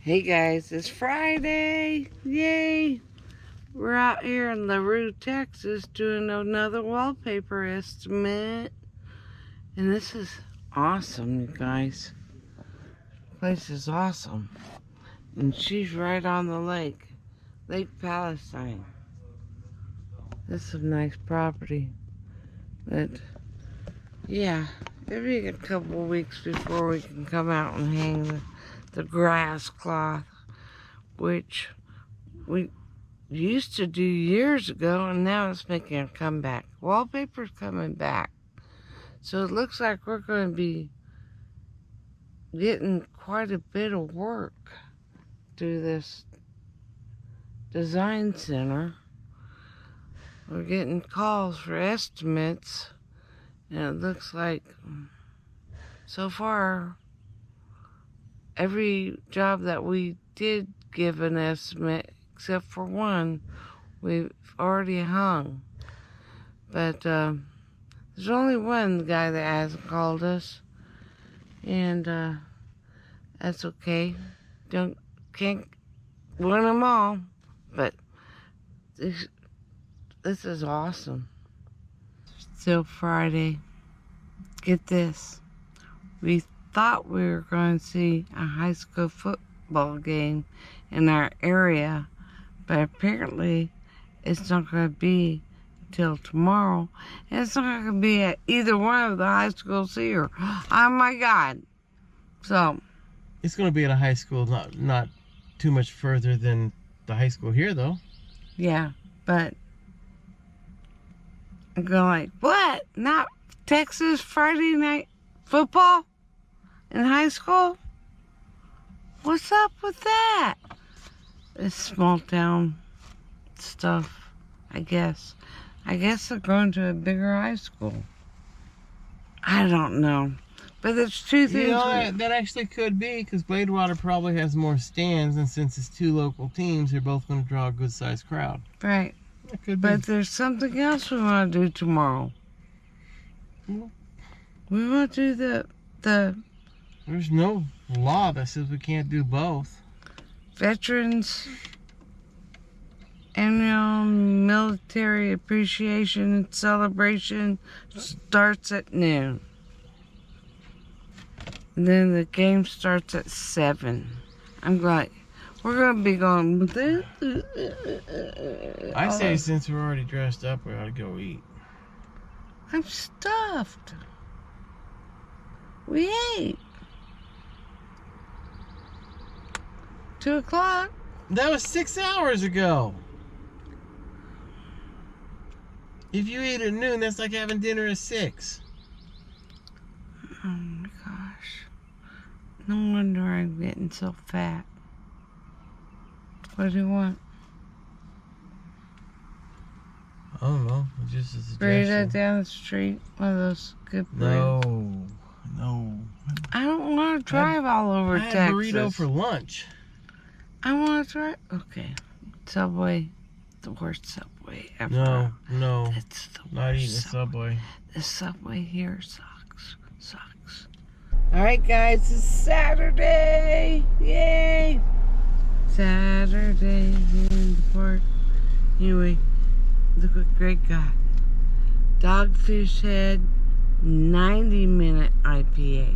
Hey guys, it's Friday! Yay! We're out here in LaRue, Texas doing another wallpaper estimate. And this is awesome, you guys. This place is awesome. And she's right on the lake. Lake Palestine. This is a nice property. But, yeah, it'll be a couple of weeks before we can come out and hang the grass cloth, which we used to do years ago, and now it's making a comeback. Wallpaper's coming back. So it looks like we're going to be getting quite a bit of work through this design center. We're getting calls for estimates, and it looks like so far every job that we did give an estimate, except for one, we've already hung. But there's only one guy that hasn't called us, and that's okay. Can't win them all, but this is awesome. Still Friday. Get this. We thought we were going to see a high school football game in our area, but apparently it's not going to be till tomorrow, and it's not going to be at either one of the high schools here. Oh my God. So it's going to be at a high school not too much further than the high school here, though. Yeah, but I'm going like, what? Not Texas Friday night football in high school? What's up with that? It's small town stuff, I guess. I guess they're going to a bigger high school. I don't know. But there's two things. You know, that actually could be, because Bladewater probably has more stands, and since it's two local teams, they're both going to draw a good-sized crowd. Right. That could be. But there's something else we want to do tomorrow. Well, we want to do the there's no law that says we can't do both. Veterans Annual Military Appreciation Celebration starts at noon. And then the game starts at 7. I'm glad we're going to be going. I say since we're already dressed up, we ought to go eat. I'm stuffed. We ate. 2 o'clock. That was 6 hours ago. If you eat at noon, that's like having dinner at 6. Oh my gosh. No wonder I'm getting so fat. What do you want? I don't know. Just a suggestion. Burrito down the street. One of those good burritos. No. I don't want to drive all over Texas. I had a burrito for lunch. I want to try. Okay. Subway. The worst Subway ever. No. It's the worst. Not eating Subway. The Subway here sucks. Alright guys, it's Saturday. Yay! Saturday here in the park. Anyway, look what Greg got. Dogfish Head 90-minute IPA.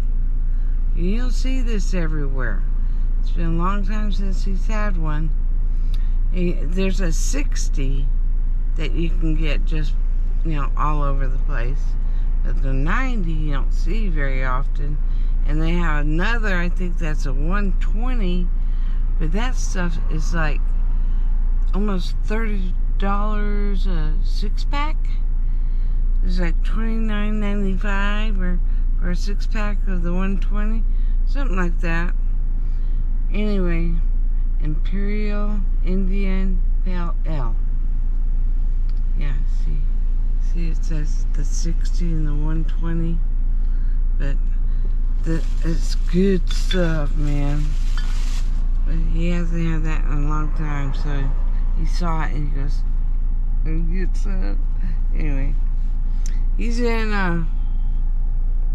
You don't see this everywhere. It's been a long time since he's had one. There's a 60 that you can get just, all over the place. But the 90 you don't see very often. And they have another, I think that's a 120. But that stuff is like almost $30 a 6-pack. It's like $29.95 for a 6-pack of the 120. Something like that. Anyway, Imperial Indian Pale Ale. Yeah, see it says the 60 and the 120, but it's good stuff, man. But he hasn't had that in a long time, so he saw it and he goes, "Get some." Anyway, he's in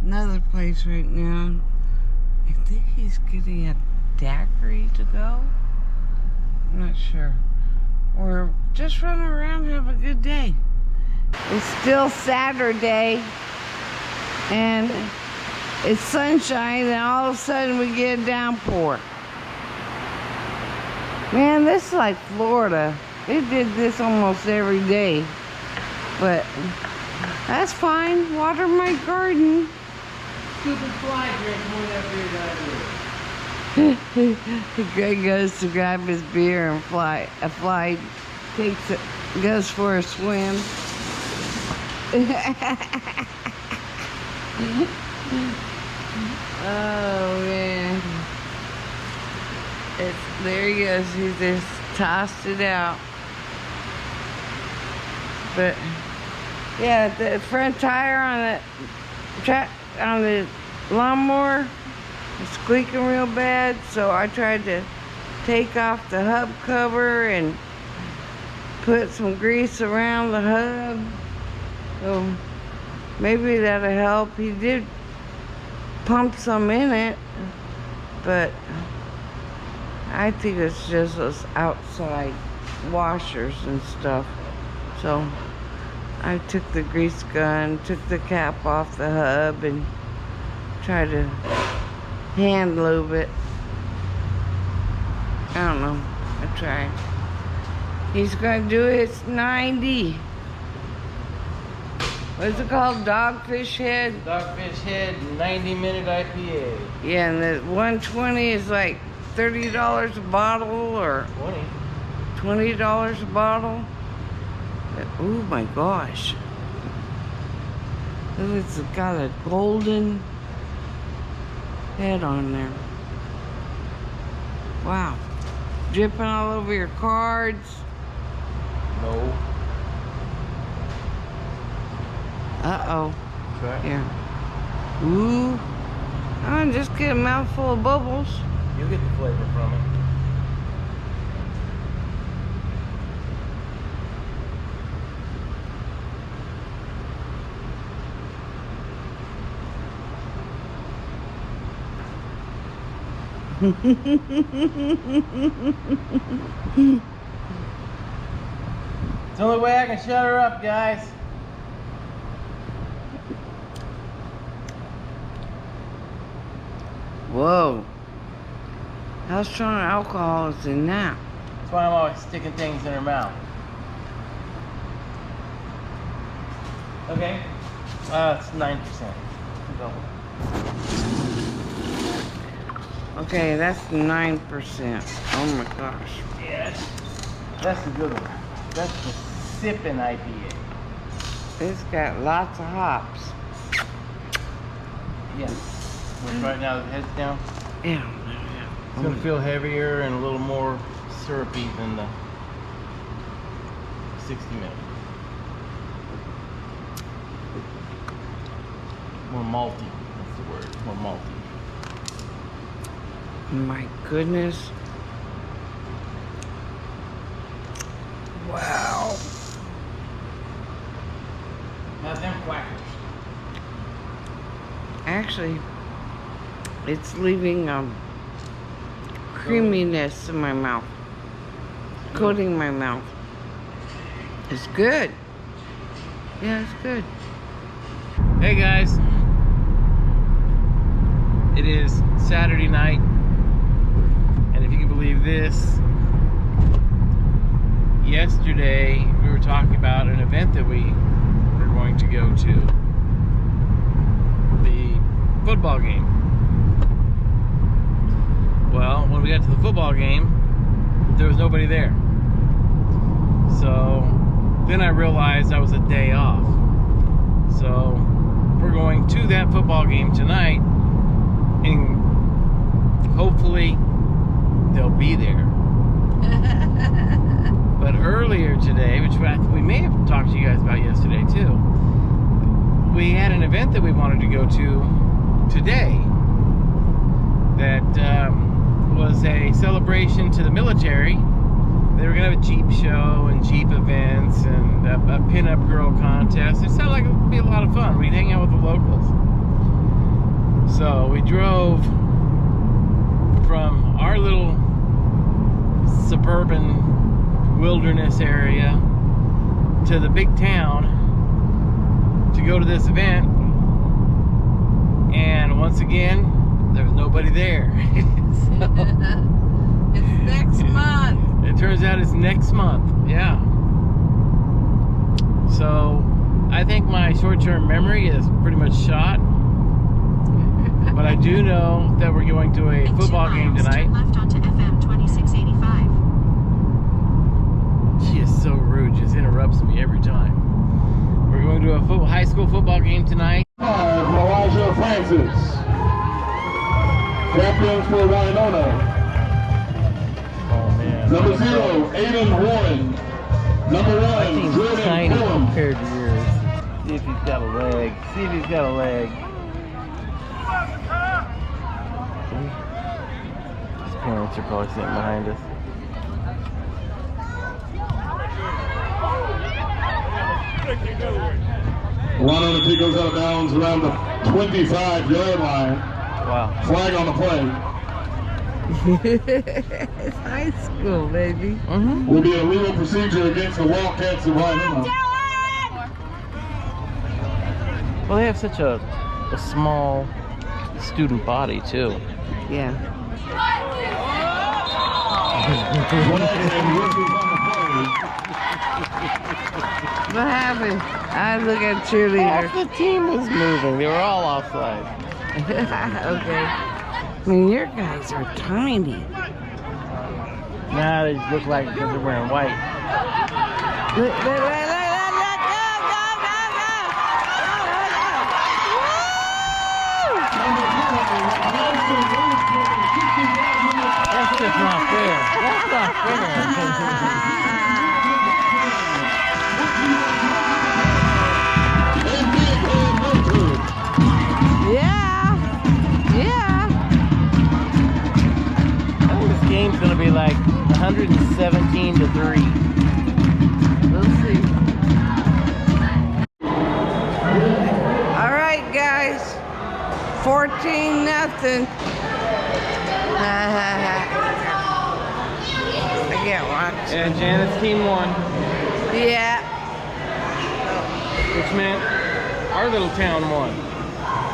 another place right now. I think he's getting a daiquiri to go. I'm not sure. Or just run around and have a good day. It's still Saturday, and it's sunshine, and all of a sudden we get a downpour. Man, this is like Florida. They did this almost every day. But that's fine. Water my garden. Stupid fly drink more that beer that I do. Greg goes to grab his beer and a fly takes it, goes for a swim. Oh man. There he goes. He just tossed it out. But yeah, the front tire on the lawnmower is squeaking real bad, so I tried to take off the hub cover and put some grease around the hub. So maybe that'll help. He did pump some in it, but I think it's just those outside washers and stuff. So I took the grease gun, took the cap off the hub, and tried to hand lube it. I don't know. I tried. He's gonna do it. It's 90. What's it called? Dogfish Head? Dogfish Head 90-minute IPA. Yeah, and the 120 is like $30 a bottle, or 20. $20 a bottle. Oh my gosh. It's got a golden head on there. Wow. Dripping all over your cards. No. Uh-oh. Try it. Here. Ooh. Oh, just get a mouthful of bubbles. You'll get the flavor from it. It's the only way I can shut her up, guys. Whoa. How strong alcohol is in that? That's why I'm always sticking things in her mouth. Okay. It's 9%. Go. Okay, that's 9%. Oh my gosh. Yeah, that's a good one. That's the sipping IPA. It's got lots of hops. Yes. Right now the head's down. Yeah. It's gonna feel heavier and a little more syrupy than the 60-minute. More malty. That's the word. More malty. My goodness. Wow. Now them quackers. Actually, it's leaving creaminess in my mouth. Coating my mouth. It's good. Yeah, it's good. Hey guys. It is Saturday night. And if you can believe this, yesterday we were talking about an event that we were going to go to. The football game. Well, when we got to the football game, there was nobody there. So then I realized I was a day off. So we're going to that football game tonight, and hopefully they'll be there. But earlier today, which we may have talked to you guys about yesterday too, we had an event that we wanted to go to today that was a celebration to the military. They were going to have a Jeep show and Jeep events and a pin-up girl contest. It sounded like it would be a lot of fun. We'd hang out with the locals. So we drove from our little suburban wilderness area to the big town to go to this event, and once again there was nobody there. So, it's next month. it turns out it's next month. Yeah. So I think my short-term memory is pretty much shot. But I do know that we're going to a football game tonight. Left onto FM 2685. She is so rude, just interrupts me every time. We're going to a high school football game tonight. Elijah Francis, champions for Winona. Oh man. Number 0, Aiden Warren. Number My 1, team's Jordan tiny Fulham. compared to yours. See if he's got a leg. See if he's got a leg. His parents are probably sitting behind us. Winona kick goes out of bounds around the 25-yard line. Wow. Flag on the play. It's high school, baby. Mm-hmm. Will be a legal procedure against the Wildcats of Winona. Well, they have such a small student body too. Yeah. What happened? I look at Half cheerleader. the team was moving. They were all offside. Okay. I mean, your guys are tiny. Nah, they just look like because they're wearing white. Look, go, go, go, go. That's just not fair. That's not fair. Yeah. Yeah. I think this game's gonna be like 117 to 3. We'll see. All right, guys. 14-0. I can't watch. And Janet's team won, Yeah. which meant our little town won.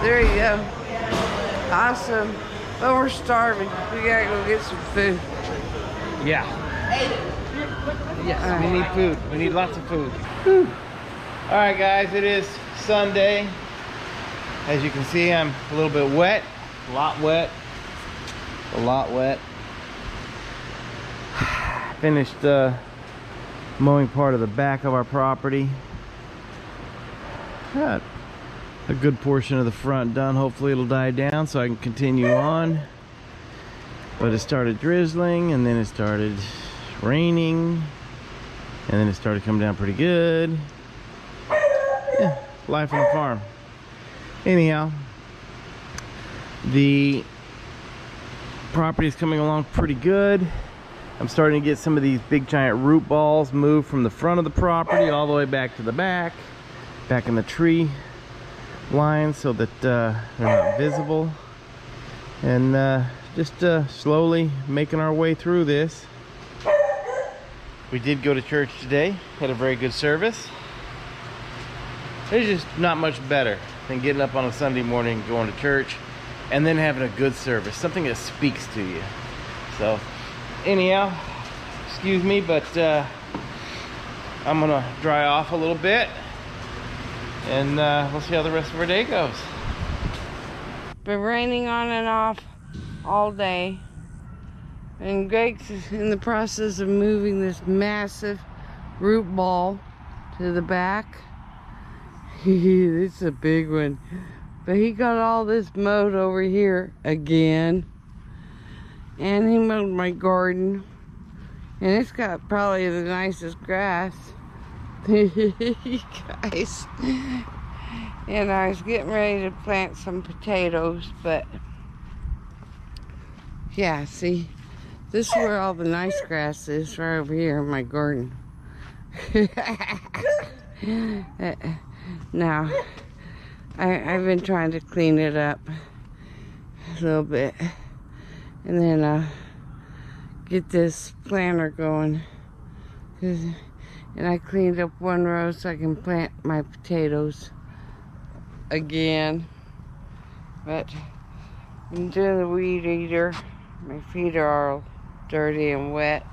There you go. Awesome. But we're starving. We gotta go get some food. Yeah. Yes, we need food. We need lots of food. All right, guys, it is Sunday. As you can see, I'm a little bit wet. A lot wet. A lot wet. Finished mowing part of the back of our property. Got a good portion of the front done. Hopefully it'll die down so I can continue on. But it started drizzling, and then it started raining, and then it started coming down pretty good. Yeah, life on the farm. Anyhow, the property is coming along pretty good. I'm starting to get some of these big giant root balls moved from the front of the property all the way back to the back in the tree line, so that they're not visible, and just slowly making our way through this. We did go to church today, had a very good service. It's just not much better than getting up on a Sunday morning, going to church, and then having a good service, something that speaks to you. So anyhow, excuse me, but I'm gonna dry off a little bit, and we'll see how the rest of our day goes. Been raining on and off all day, and Greg's in the process of moving this massive root ball to the back. It's a big one, but he got all this mowed over here again, and he mowed my garden, and it's got probably the nicest grass. You guys. And I was getting ready to plant some potatoes, but yeah, see, this is where all the nice grass is, right over here in my garden. Now, I've been trying to clean it up a little bit, and then get this planter going. And I cleaned up one row so I can plant my potatoes again. But I'm doing the weed eater. My feet are all dirty and wet.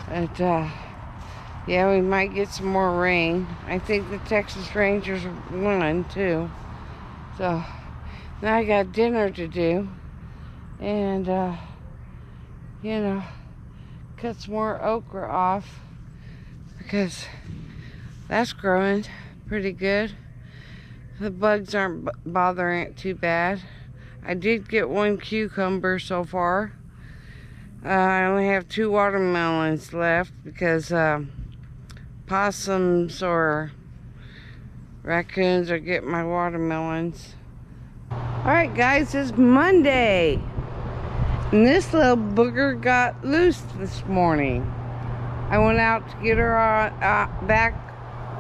But yeah, we might get some more rain. I think the Texas Rangers won too. So now I got dinner to do. And you know, cut some more okra off because that's growing pretty good. The bugs aren't bothering it too bad. I did get one cucumber so far. I only have 2 watermelons left because possums or raccoons are getting my watermelons. Alright guys, it's Monday. And this little booger got loose this morning. I went out to get her back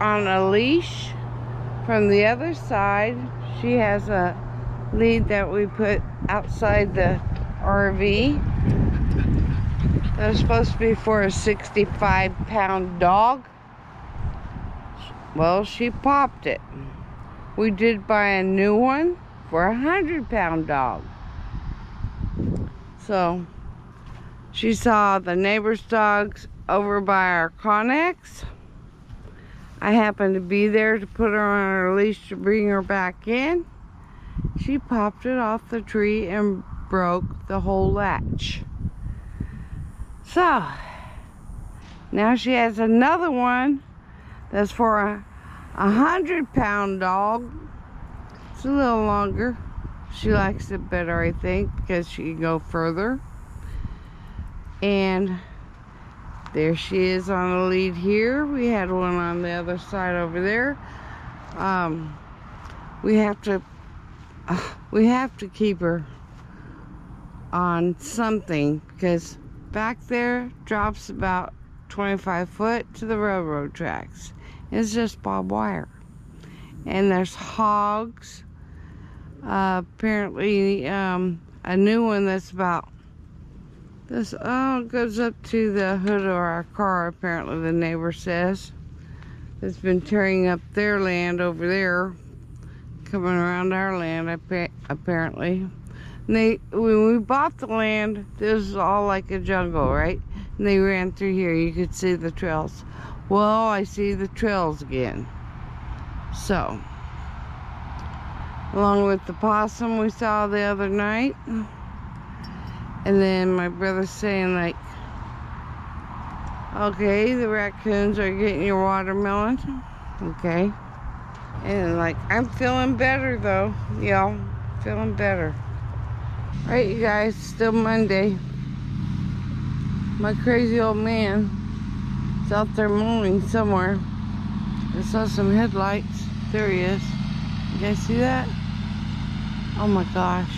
on a leash from the other side. She has a lead that we put outside the RV. That was supposed to be for a 65-pound dog. Well, she popped it. We did buy a new one for a 100-pound dog. So she saw the neighbor's dogs over by our Connex. I happened to be there to put her on her leash to bring her back in. She popped it off the tree and broke the whole latch. So now she has another one that's for a 100-pound dog. It's a little longer. She likes it better, I think, because she can go further. And there she is on the lead here. We had one on the other side over there. We have to keep her on something because back there drops about 25 foot to the railroad tracks. It's just barbed wire. And there's hogs. Apparently a new one that's about this goes up to the hood of our car, apparently the neighbor says. It's been tearing up their land over there, coming around our land apparently. And when we bought the land, this was all like a jungle, right? And they ran through here. You could see the trails. Well, I see the trails again. So along with the possum we saw the other night. And then my brother's saying like, okay, the raccoons are getting your watermelon. Okay. And like, I'm feeling better though, y'all. Feeling better. Alright, you guys, still Monday. My crazy old man is out there mowing somewhere. I saw some headlights. There he is. You guys see that? Oh my gosh.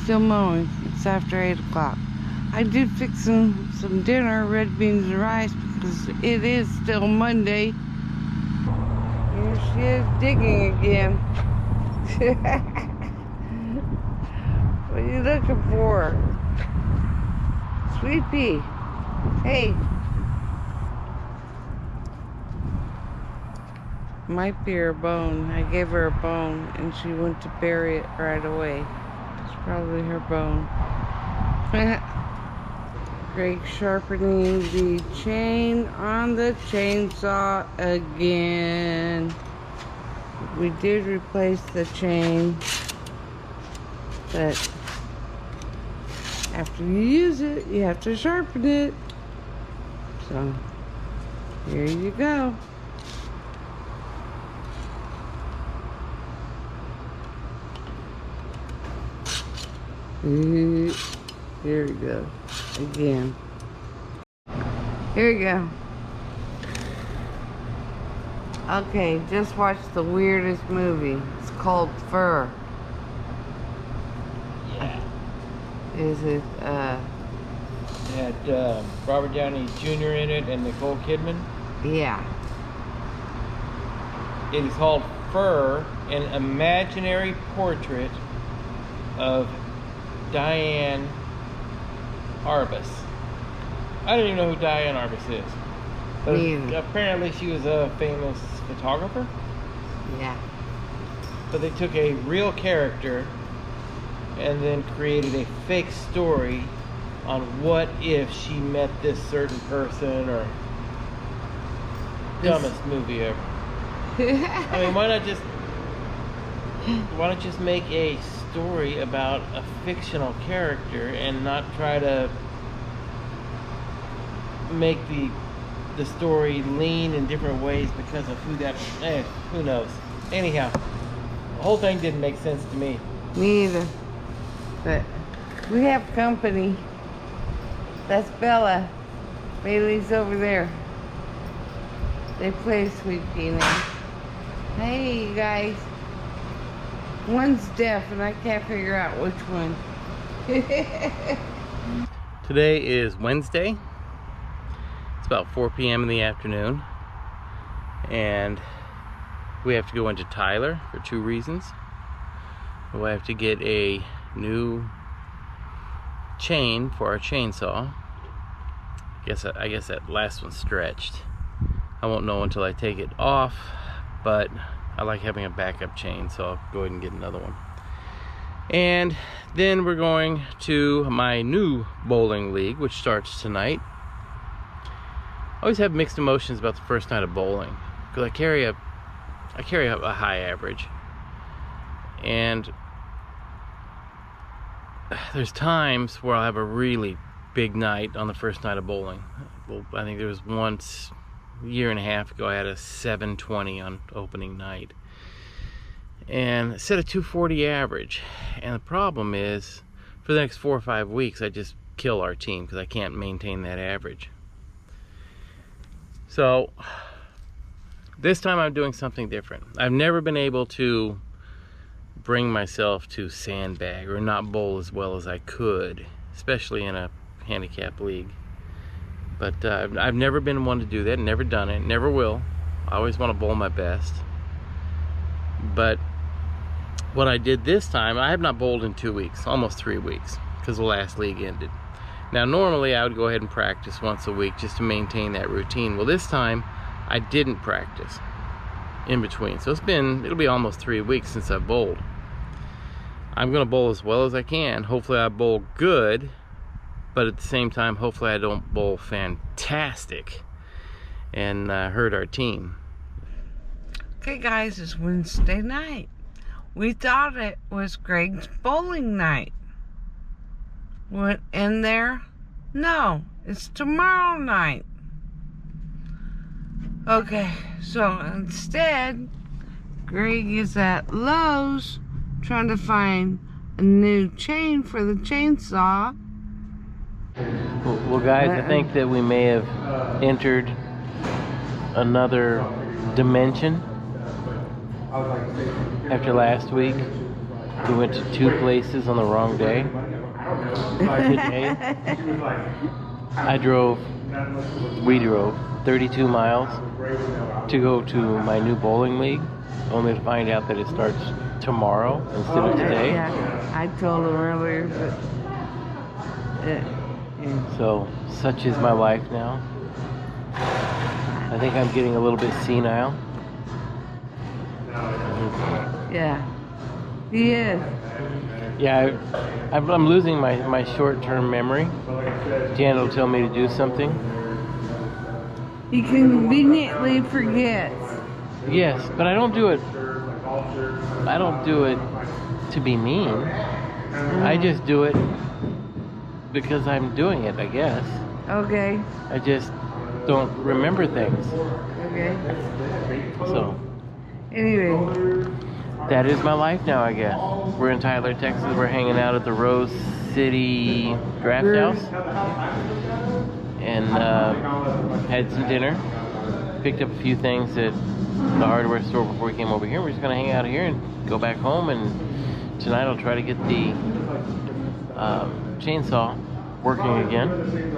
Still mowing. It's after 8 o'clock. I did fix some dinner, red beans and rice, because it is still Monday. Here she is digging again. What are you looking for? Sweet pea. Hey. Might be her bone. I gave her a bone and she went to bury it right away. It's probably her bone. Greg sharpening the chain on the chainsaw again. We did replace the chain, but after you use it, you have to sharpen it. So, here you go. Here we go. Again. Here we go. Okay, just watched the weirdest movie. It's called Fur. Yeah. Is it, It had Robert Downey Jr. in it and Nicole Kidman. yeah. It is called Fur, an imaginary portrait of Diane Arbus. I don't even know who Diane Arbus is. But Me either. apparently she was a famous photographer. Yeah. But they took a real character and then created a fake story on what if she met this certain person, or dumbest movie ever. I mean, why not just make a story about a fictional character and not try to make the story lean in different ways because of who knows. Anyhow, the whole thing didn't make sense to me. Me either. But we have company. That's Bella. Bailey's over there. They play Sweet Peanut. Hey, you guys. One's deaf and I can't figure out which one. Today is Wednesday. It's about 4 p.m. in the afternoon. And we have to go into Tyler for 2 reasons. We have to get a new chain for our chainsaw. I guess that last one's stretched. I won't know until I take it off, but I like having a backup chain, so I'll go ahead and get another one. And then we're going to my new bowling league, which starts tonight. I always have mixed emotions about the first night of bowling because I carry a high average, and there's times where I'll have a really big night on the first night of bowling. Well, I think there was once a year and a half ago I had a 720 on opening night and set a 240 average, and the problem is for the next 4 or 5 weeks I just kill our team because I can't maintain that average. So this time I'm doing something different. I've never been able to bring myself to sandbag or not bowl as well as I could, especially in a handicap league. But I've never been one to do that, never done it, never will. I always want to bowl my best. But what I did this time, I have not bowled in 2 weeks, almost 3 weeks, because the last league ended. Now normally I would go ahead and practice once a week just to maintain that routine. Well, this time I didn't practice in between, so it'll be almost 3 weeks since I bowled. I'm gonna bowl as well as I can. Hopefully I bowl good, but at the same time hopefully I don't bowl fantastic and hurt our team. Okay guys, it's Wednesday night. We thought it was Greg's bowling night. Went in there? No, it's tomorrow night. Okay, so instead, Greg is at Lowe's trying to find a new chain for the chainsaw. Well guys, I think that we may have entered another dimension. After last week, we went to 2 places on the wrong day. Today, we drove 32 miles to go to my new bowling league, only to find out that it starts tomorrow instead of today. Yeah, I told him earlier, but So, such is my life now. I think I'm getting a little bit senile. yeah, he is. Yeah, I'm losing my short-term memory. Janet will tell me to do something. He conveniently forgets. Yes, but I don't do it to be mean. I just do it because I'm doing it, I guess. Okay. I just don't remember things. Okay. So, Anyway. that is my life now, I guess. We're in Tyler, Texas. We're hanging out at the Rose City Draft House. And had some dinner. Picked up a few things at the hardware store before we came over here. We're just going to hang out here and go back home. And tonight I'll try to get the chainsaw working again.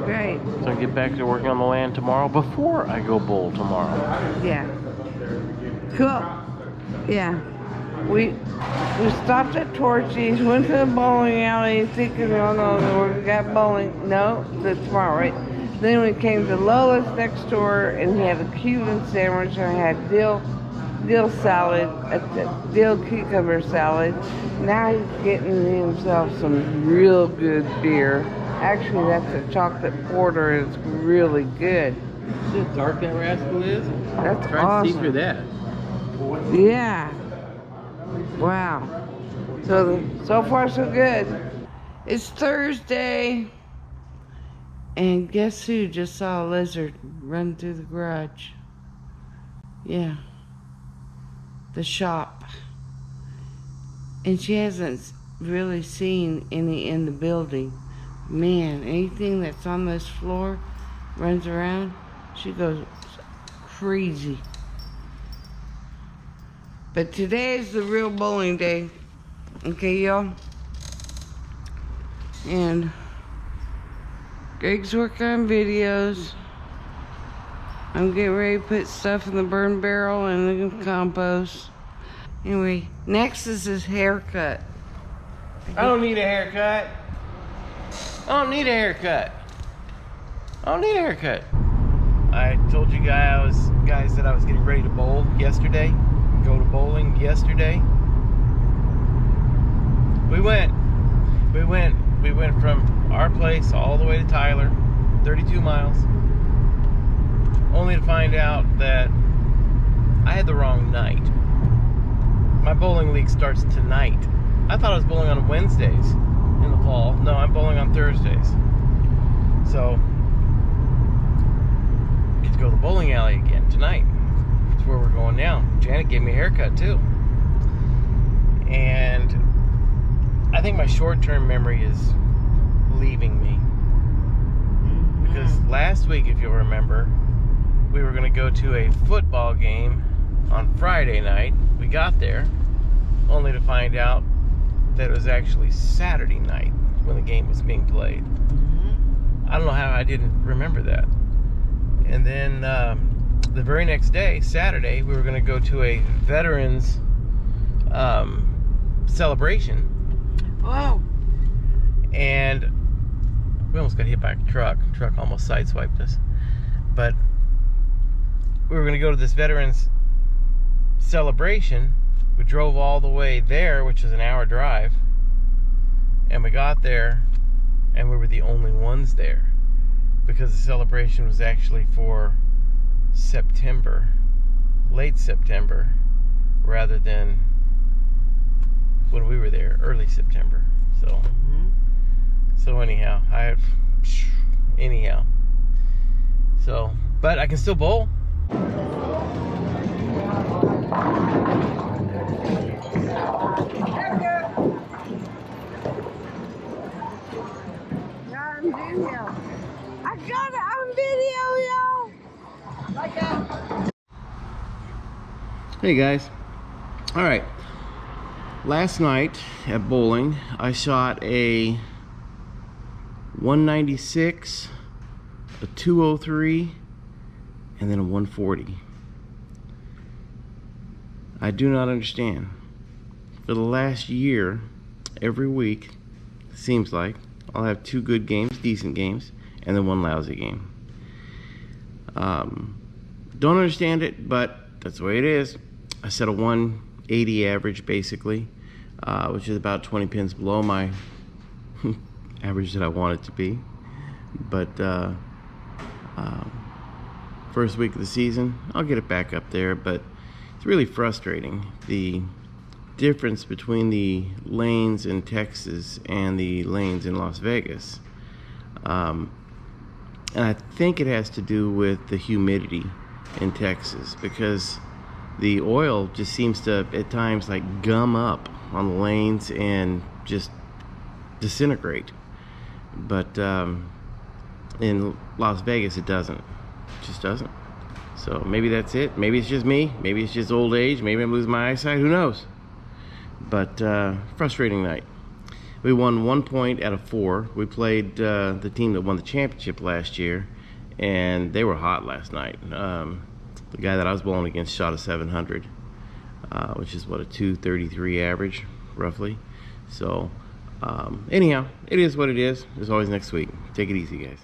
Right. So I can get back to working on the land tomorrow before I go bowl tomorrow. Yeah. Cool. Yeah. we stopped at Torchy's, went to the bowling alley, thinking, oh no, we got bowling. No, that's tomorrow, right? Then we came to Lola's next door, and he had a Cuban sandwich, and I had dill salad, dill cucumber salad. Now he's getting himself some real good beer. Actually, that's a chocolate porter, and it's really good. See how dark that rascal is? That's Try awesome. to see through that. Yeah. Wow. So far so good. It's Thursday. And guess who just saw a lizard run through the garage? Yeah. The shop. And she hasn't really seen any in the building. Man, anything that's on this floor runs around, she goes crazy. But today is the real bowling day. Okay, y'all? And Greg's working on videos. I'm getting ready to put stuff in the burn barrel and the compost. Anyway, next is his haircut. I don't need a haircut. I don't need a haircut. I don't need a haircut. I told you guys that I was getting ready to bowl yesterday. Go to bowling yesterday. We went from our place all the way to Tyler, 32 miles, only to find out that I had the wrong night. My bowling league starts tonight. I thought I was bowling on Wednesdays in the fall. No, I'm bowling on Thursdays. So, get to go to the bowling alley again tonight. That's where we're going now. Janet gave me a haircut too. And I think my short-term memory is leaving me. Because last week, if you'll remember, we were going to go to a football game on Friday night. We got there, only to find out that it was actually Saturday night when the game was being played. I don't know how I didn't remember that. And then the very next day, Saturday, we were going to go to a veterans celebration. Wow. And we almost got hit by a truck. The truck almost sideswiped us. But we were going to go to this veterans celebration. We drove all the way there, which is an hour drive. And we got there, and we were the only ones there. Because the celebration was actually for September, late September, rather than when we were there, early September. So anyhow, but I can still bowl. I got it on video, y'all. Hey guys. All right. Last night at bowling, I shot a 196, a 203, and then a 140. I do not understand. For the last year, every week, seems like, I'll have 2 good games, decent games, and then 1 lousy game. Don't understand it, but that's the way it is. I set a 180 average, basically, which is about 20 pins below my average that I want it to be. But first week of the season, I'll get it back up there, but it's really frustrating. The difference between the lanes in Texas and the lanes in Las Vegas. And I think it has to do with the humidity in Texas, because the oil just seems to at times like gum up on the lanes and just disintegrate. But in Las Vegas it doesn't. It just doesn't. So maybe that's it. Maybe it's just me. Maybe it's just old age. Maybe I'm losing my eyesight. Who knows? But frustrating night. We won 1 point out of 4. We played the team that won the championship last year, and they were hot last night. The guy that I was bowling against shot a 700. which is what, a 233 average, roughly. So anyhow, it is what it is. As always, next week. Take it easy, guys.